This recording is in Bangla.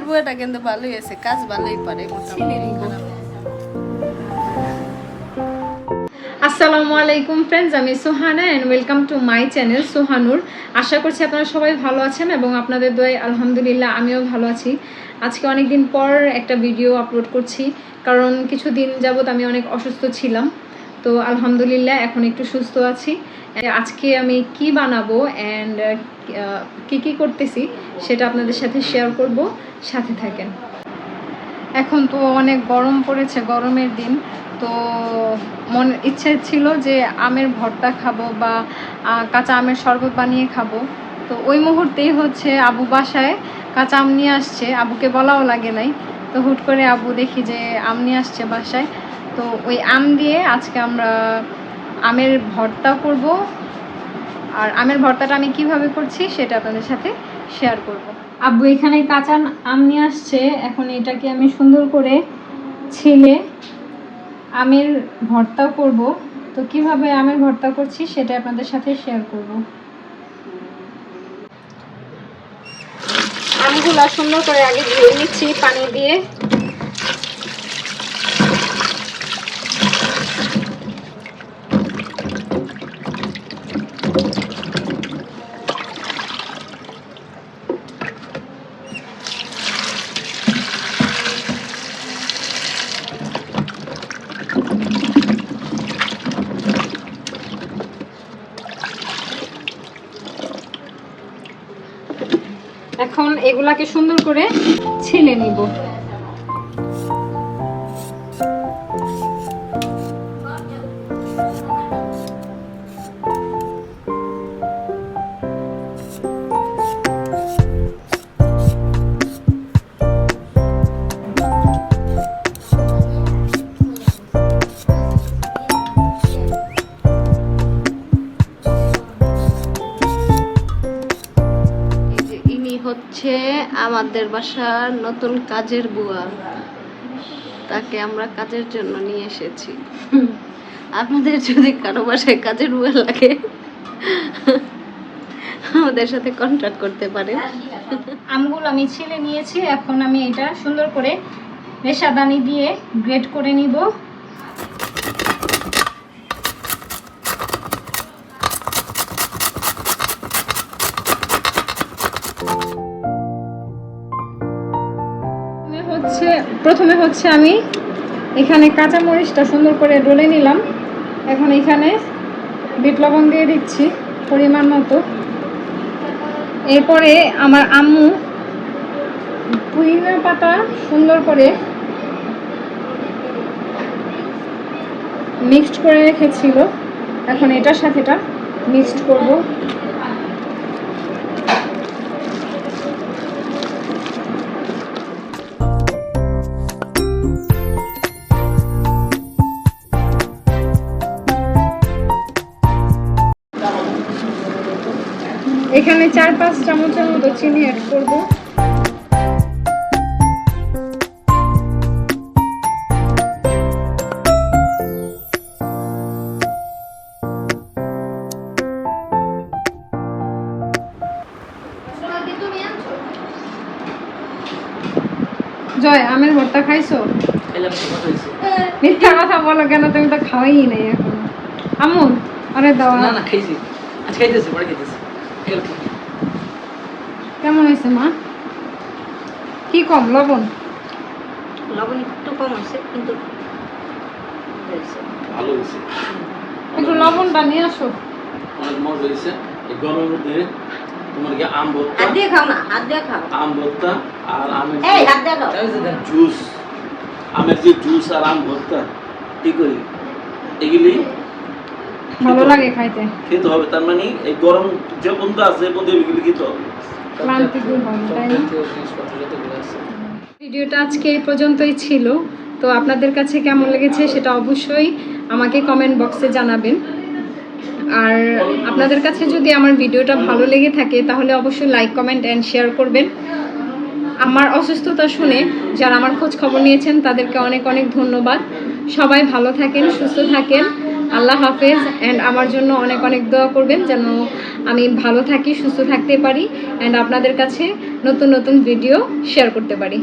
বইটা কিন্তু ভালোই আছে, কাজ ভালোই পারে আসসালামু আলাইকুম ফ্রেন্ডস, আমি Sohana and welcome to my channel Sohanur. আশা করছি আপনারা সবাই ভালো আছেন এবং আপনাদের দোয়ায় আলহামদুলিল্লাহ আমিও ভালো আছি। আজকে অনেক দিন পর একটা ভিডিও আপলোড করছি, কারণ কিছুদিন যাবত আমি অনেক অসুস্থ ছিলাম। তো আলহামদুলিল্লাহ এখন একটু সুস্থ আছি। আজকে আমি কি বানাবো অ্যান্ড কি করতেছি সেটা আপনাদের সাথে শেয়ার করব, সাথে থাকেন। এখন তো অনেক গরম পড়েছে, গরমের দিন, তো মনে ইচ্ছে ছিল যে আমের ভর্তা খাবো বা কাঁচা আমের শরবত বানিয়ে খাবো। তো ওই মুহূর্তেই হচ্ছে আবু বাসায় কাঁচা আম নিয়ে আসছে, আবুকে বলাও লাগে নাই। তো হুট করে আবু দেখি যে আম নিয়ে আসছে বাসায়। তো ওই আম দিয়ে আজকে আমরা আমের ভর্তা করব, আর আমের ভর্তাটা আমি কিভাবে করছি সেটা আপনাদের সাথে শেয়ার করব। আব্বু এখানে কাঁচা আম নিয়ে আসছে, এখন এটাকে আমি সুন্দর করে ছিলে আমের ভর্তা করব। তো কিভাবে আমের ভর্তা করছি সেটা আপনাদের সাথে শেয়ার করব। আমগুলা সুন্দর করে আগে ধুয়ে নিচ্ছি পানি দিয়ে। এখন এগুলাকে সুন্দর করে ছিলে নিব। হচ্ছে আমাদের বাসার নতুন কাজের বুয়া, তাকে আমরা কাজের জন্য নিয়ে এসেছি। আপনাদের যদি কারো বাসায় কাজের বুয়া লাগে আমাদের সাথে কন্ট্যাক্ট করতে পারেন। আমগুলো আমি ছিলে নিয়েছি, এখন আমি এটা সুন্দর করে রেশাদানি দিয়ে গ্রেট করে নিব। প্রথমে হচ্ছে আমি এখানে কাঁচা মরিচটা সুন্দর করে ডলে নিলাম। এখন এখানে বিট লবণ দিয়ে দিচ্ছি পরিমাণ মতো। এরপরে আমার আম্মু পুদিনা পাতা সুন্দর করে মিক্সড করে রেখেছিল, এখন এটার সাথে এটা মিক্সড করব। এখানে 4-5 চামচের মতো চিনি অ্যাড করব। জয়, আমের ভর্তা খাইছো? মিথ্যা কথা বলো কেন, তুমি তো খাওয়াই নাই এখন। আমুল আরে দাও। না না খাইছি, আজ খাইতেছি, পরে খাইতেছি। কেমন হয়েছে মা? কি কম? লবণ একটু কম হয়েছে, কিন্তু ভালো হয়েছে। একটু লবণটা নিয়ে আসো। অনেক মজা হয়েছে এই গরমের মধ্যে। তোমার কি আম ভর্তা? হাত দিয়ে খাও না, হাত দিয়ে খাও। আম ভর্তা আর আমের হাত দিয়ে খাও জুস, আমের যে জুস আর আম ভর্তা কি করি, এগুলি ভালো লাগে খাইতে, খেতে হবে। তার মানে এই গরম যে বন্ধু আছে বন্ধু এগুলি খেতে হবে, ক্লান্তি দূর হবে, তাই না? ভিডিওটা আজকে এই পর্যন্তই ছিল। তো আপনাদের কাছে কেমন লেগেছে সেটা অবশ্যই আমাকে কমেন্ট বক্সে জানাবেন। আর আপনাদের কাছে যদি আমার ভিডিওটা ভালো লেগে থাকে তাহলে অবশ্যই লাইক, কমেন্ট অ্যান্ড শেয়ার করবেন। আমার অসুস্থতা শুনে যারা আমার খোঁজ খবর নিয়েছেন তাদেরকে অনেক অনেক ধন্যবাদ। সবাই ভালো থাকেন, সুস্থ থাকেন। আল্লাহ হাফেজ। অ্যান্ড আমার জন্য অনেক অনেক দোয়া করবেন যেন আমি ভালো থাকি, সুস্থ থাকতে পারি, অ্যান্ড আপনাদের কাছে নতুন নতুন ভিডিও শেয়ার করতে পারি।